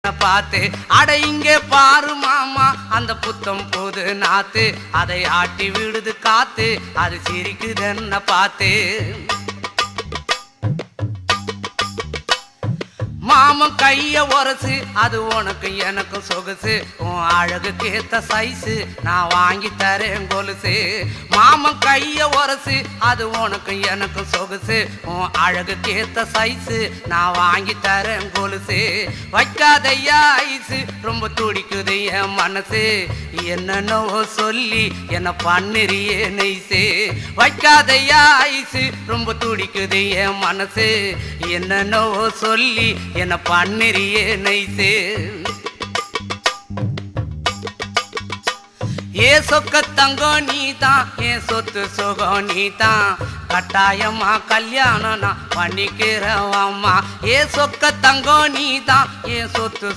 என்ன பார்த்து. அட இங்கே பாரு மாமா அந்த புத்தம் போது நாத்து, அதை ஆட்டி விடுது காத்து, அது சிரிக்குது என்ன பார்த்து. மாமன் கைய உரசு அது உனக்கு எனக்கும் சொகுசு, உன் அழகுக்கு ஏத்த சைஸு நான் வாங்கி தரேன் கொலுசு. மாமன் கைய உரசு அது உனக்கு எனக்கும் சொகுசு, உன் அழகுக்கு ஏத்த சைஸு நான் வாங்கி தரேன் கொலுசு. வைக்காதையா ஐசு ரொம்ப துடிக்குது என் மனசு, என்னென்னவோ சொல்லி என்ன பண்ணுறியே நைசு. வைக்காதையா ஐசு ரொம்ப துடிக்குது என் மனசு, என்னென்னவோ சொல்லி என்ன பண்ணுறியே நைசு. ஏ சொக்க தங்கம் நீதான், என் சொத்து சுகம் நீதான், கட்டாயமா கல்யாணம் நான் பண்ணிக்கிறேன் அம்மா. ஏ சொக்க தங்கம் நீதான், என் சொத்து